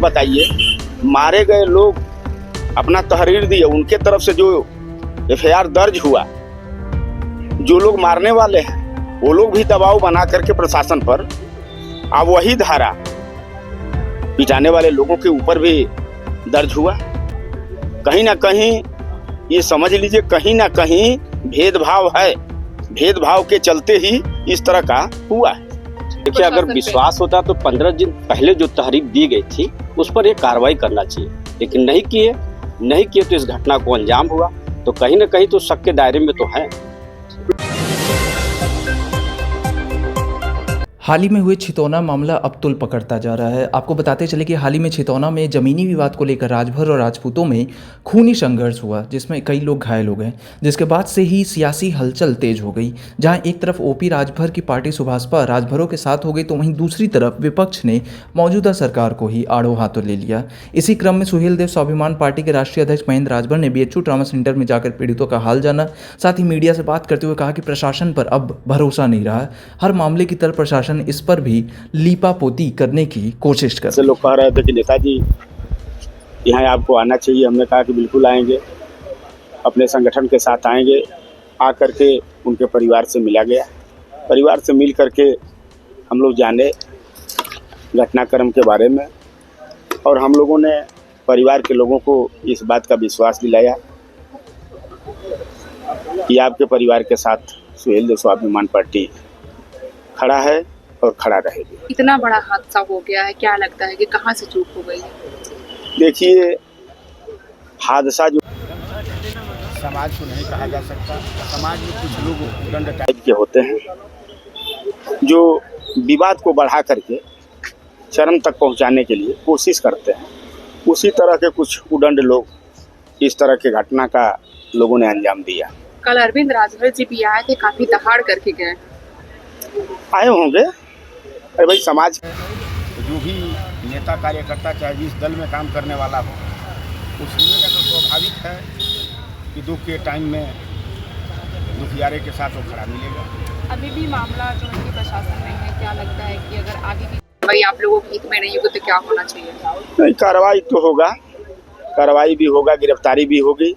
बताइए, मारे गए लोग अपना तहरीर दिए, उनके तरफ से जो एफआईआर दर्ज हुआ, जो लोग मारने वाले हैं वो लोग भी दबाव बना करके प्रशासन पर, अब वही धारा पिटाने वाले लोगों के ऊपर भी दर्ज हुआ। कहीं ना कहीं ये समझ लीजिए, कहीं ना कहीं भेदभाव है, भेदभाव के चलते ही इस तरह का हुआ है। देखिए, अगर विश्वास होता तो 15 दिन पहले जो तहरीर दी गई थी उस पर एक कार्रवाई करना चाहिए, लेकिन नहीं किए तो इस घटना को अंजाम हुआ। तो कहीं ना कहीं तो शक के दायरे में तो है। हाल ही में हुए छितौना मामला अब तुल पकड़ता जा रहा है। आपको बताते चले कि हाल ही में छितौना में ज़मीनी विवाद को लेकर राजभर और राजपूतों में खूनी संघर्ष हुआ, जिसमें कई लोग घायल हो गए, जिसके बाद से ही सियासी हलचल तेज हो गई। जहां एक तरफ ओपी राजभर की पार्टी सुभाषपा राजभरों के साथ हो गई, तो वहीं दूसरी तरफ विपक्ष ने मौजूदा सरकार को ही आड़ो हाथों ले लिया। इसी क्रम में सुहेलदेव स्वाभिमान पार्टी के राष्ट्रीय अध्यक्ष महेंद्र राजभर ने बीएचयू ट्रामा सेंटर में जाकर पीड़ितों का हाल जाना, साथ ही मीडिया से बात करते हुए कहा कि प्रशासन पर अब भरोसा नहीं रहा। हर मामले की तरफ प्रशासन इस पर भी लीपापोती करने की कोशिश कर रहे। लोग कह रहे थे कि नेताजी यहाँ आपको आना चाहिए। हमने कहा कि बिल्कुल आएंगे, अपने संगठन के साथ आएंगे। आकर के उनके परिवार से मिला गया, परिवार से मिल करके हम लोग जाने घटनाक्रम के बारे में, और हम लोगों ने परिवार के लोगों को इस बात का विश्वास दिलाया कि आपके परिवार के साथ सुहेलदेव स्वाभिमान पार्टी खड़ा है और खड़ा रहेगी। इतना बड़ा हादसा हो गया है, क्या लगता है कि कहाँ से चूक हो गई है? देखिए, हादसा जो समाज को नहीं कहा जा सकता। समाज में कुछ लोग उदंड टाइप के होते हैं जो विवाद को बढ़ा करके चरम तक पहुंचाने के लिए कोशिश करते हैं। उसी तरह के कुछ उदंड लोग इस तरह के घटना का लोगों ने अंजाम दिया। कल अरविंद राजभर जी भी आए थे, काफी दहाड़ करके गए। आए होंगे, अरे भाई, समाज जो भी नेता कार्यकर्ता चाहे जिस दल में काम करने वाला हो, उसमें का तो स्वाभाविक है कि दुख के टाइम में दुखियारे के साथ वो खड़ा मिलेगा। अभी भी मामला जो है प्रशासन में है, क्या लगता है कि अगर आगे भी भाई आप लोगों के हित में नहीं होगी तो क्या होना चाहिए? नहीं, कार्रवाई तो होगा, कार्रवाई भी होगा, गिरफ्तारी भी होगी।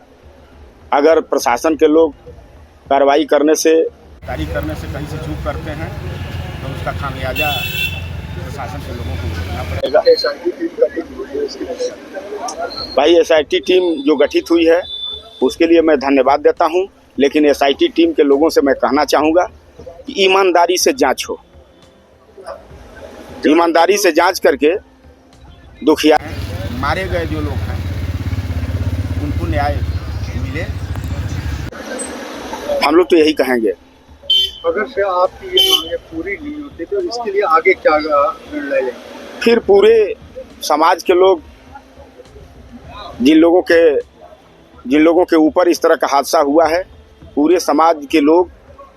अगर प्रशासन के लोग कार्रवाई करने से कहीं से चूक करते हैं तो उसका खामियाजा प्रशासन के लोगों को भुगतना पड़ेगा। भाई, एसआईटी टीम जो गठित हुई है उसके लिए मैं धन्यवाद देता हूं, लेकिन एसआईटी टीम के लोगों से मैं कहना चाहूँगा कि ईमानदारी से जांच हो, ईमानदारी से जांच करके दुखिया मारे गए जो लोग हैं उनको न्याय मिले। हम लोग तो यही कहेंगे। अगर से आपकी ये मांगे पूरी नहीं होती तो इसके लिए आगे क्या निर्णय लेंगे? फिर पूरे समाज के लोग, जिन लोगों के ऊपर इस तरह का हादसा हुआ है, पूरे समाज के लोग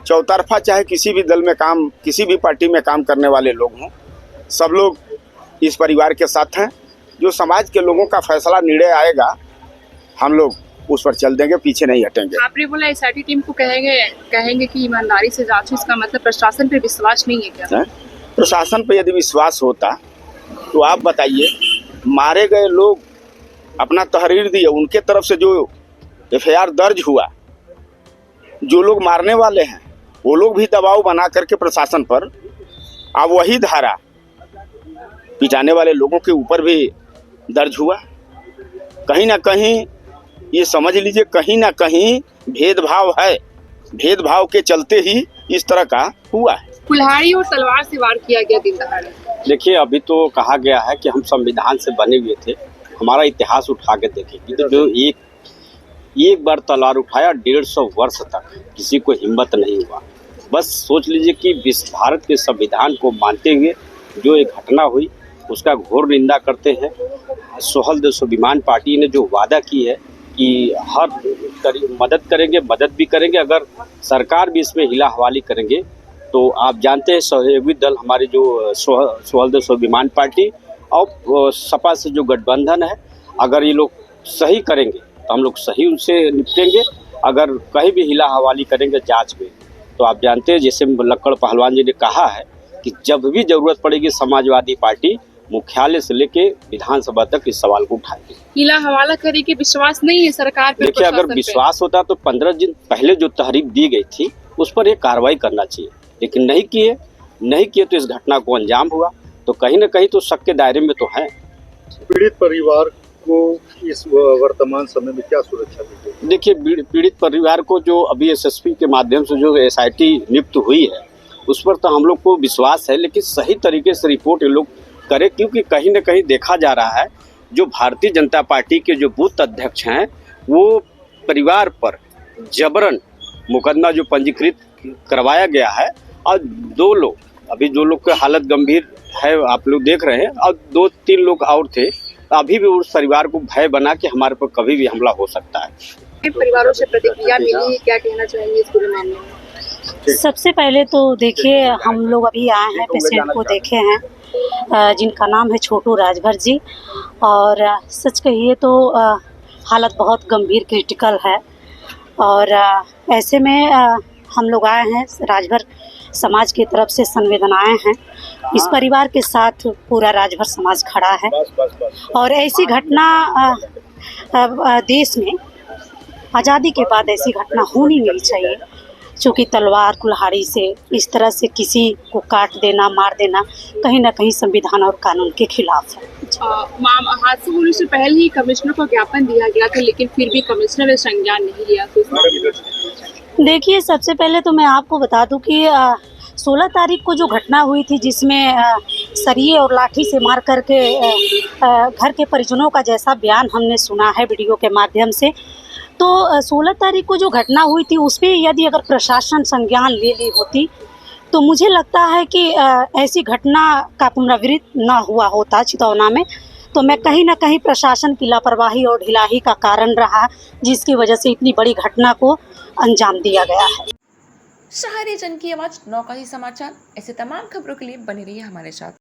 चौतरफा, चाहे किसी भी दल में काम, किसी भी पार्टी में काम करने वाले लोग हों, सब लोग इस परिवार के साथ हैं। जो समाज के लोगों का फैसला निर्णय आएगा, हम लोग उस पर चल देंगे, पीछे नहीं हटेंगे। आपने बोला एसआईटी टीम को कहेंगे कि ईमानदारी से जांच, इसका मतलब प्रशासन पे विश्वास नहीं है क्या? प्रशासन पे यदि विश्वास होता तो आप बताइए, मारे गए लोग अपना तहरीर दिए, उनके तरफ से जो एफआईआर दर्ज हुआ, जो लोग मारने वाले हैं वो लोग भी दबाव बना करके प्रशासन पर, अब वही धारा पिटाने वाले लोगों के ऊपर भी दर्ज हुआ। कहीं ना कहीं ये समझ लीजिए, कहीं ना कहीं भेदभाव है, भेदभाव के चलते ही इस तरह का हुआ है। कुल्हाड़ी और तलवार से वार किया गया दिन दहाड़े। देखिए, अभी तो कहा गया है कि हम संविधान से बने हुए थे। हमारा इतिहास उठा के देखेंगे तो जो एक बार तलवार उठाया 150 वर्ष तक किसी को हिम्मत नहीं हुआ। बस सोच लीजिए कि भारत के संविधान को मानते हुए जो एक घटना हुई उसका घोर निंदा करते हैं। सुहेलदेव स्वाभिमान पार्टी ने जो वादा की है कि हर मदद भी करेंगे, अगर सरकार भी इसमें हिला हवाली करेंगे तो आप जानते हैं सहयोगी दल हमारे जो सुहेलदेव स्वाभिमान पार्टी और सपा से जो गठबंधन है, अगर ये लोग सही करेंगे तो हम लोग सही उनसे निपटेंगे। अगर कहीं भी हिला हवाली करेंगे जांच में, तो आप जानते हैं जैसे लक्कड़ पहलवान जी ने कहा है कि जब भी ज़रूरत पड़ेगी समाजवादी पार्टी मुख्यालय से लेके विधानसभा तक इस सवाल को उठाएंगे। किला हवाला करे के विश्वास नहीं है सरकार पे? देखिए, अगर प्रशासन पे? विश्वास होता तो 15 दिन पहले जो तहरीर दी गई थी उस पर एक कार्रवाई करना चाहिए, लेकिन नहीं किए तो इस घटना को अंजाम हुआ। तो कहीं ना कहीं तो शक के दायरे में तो है। पीड़ित परिवार को इस वर्तमान समय में क्या सुरक्षा दी गई? देखिए, पीड़ित परिवार को जो अभी एसएसपी के माध्यम से जो एसआईटी नियुक्त हुई है उस पर तो हम लोग को विश्वास है, लेकिन सही तरीके से रिपोर्ट ये लोग करें, क्योंकि कहीं ना कहीं देखा जा रहा है जो भारतीय जनता पार्टी के जो बूथ अध्यक्ष हैं वो परिवार पर जबरन मुकदमा जो पंजीकृत करवाया गया है, और 2 लोग अभी जो लोग की हालत गंभीर है आप लोग देख रहे हैं, और 2-3 लोग और थे। अभी भी उस परिवार को भय बना कि हमारे पर कभी भी हमला हो सकता है। परिवारों से प्रतिक्रिया मिली है, क्या कहना चाहेंगे इस पूरे मामले में? सबसे पहले तो देखिए, हम लोग अभी आए हैं, पेशेंट को देखे हैं जिनका नाम है छोटू राजभर जी, और सच कहिए तो हालत बहुत गंभीर क्रिटिकल है। और ऐसे में हम लोग आए हैं, राजभर समाज की तरफ से संवेदनाएं हैं। इस परिवार के साथ पूरा राजभर समाज खड़ा है। और ऐसी घटना देश में आज़ादी के बाद ऐसी घटना होनी नहीं चाहिए, क्योंकि तलवार कुल्हाड़ी से इस तरह से किसी को काट देना, मार देना कहीं ना कहीं संविधान और कानून के खिलाफ है। हादसा होने से पहले ही कमिश्नर को ज्ञापन दिया गया था, लेकिन फिर भी कमिश्नर ने संज्ञान नहीं लिया। तो देखिए, सबसे पहले तो मैं आपको बता दूं कि 16 तारीख को जो घटना हुई थी जिसमें सरिये और लाठी से मार करके घर के परिजनों का जैसा बयान हमने सुना है वीडियो के माध्यम से, तो 16 तारीख को जो घटना हुई थी उस पर यदि अगर प्रशासन संज्ञान ले ली होती तो मुझे लगता है कि ऐसी घटना का पुनरावृत्ति ना हुआ होता चितौना में। तो मैं कहीं ना कहीं प्रशासन की लापरवाही और ढिलाई का कारण रहा, जिसकी वजह से इतनी बड़ी घटना को अंजाम दिया गया है। शहरी जन की आवाज नौका ही समाचार। ऐसे तमाम खबरों के लिए बने रहिए हमारे साथ।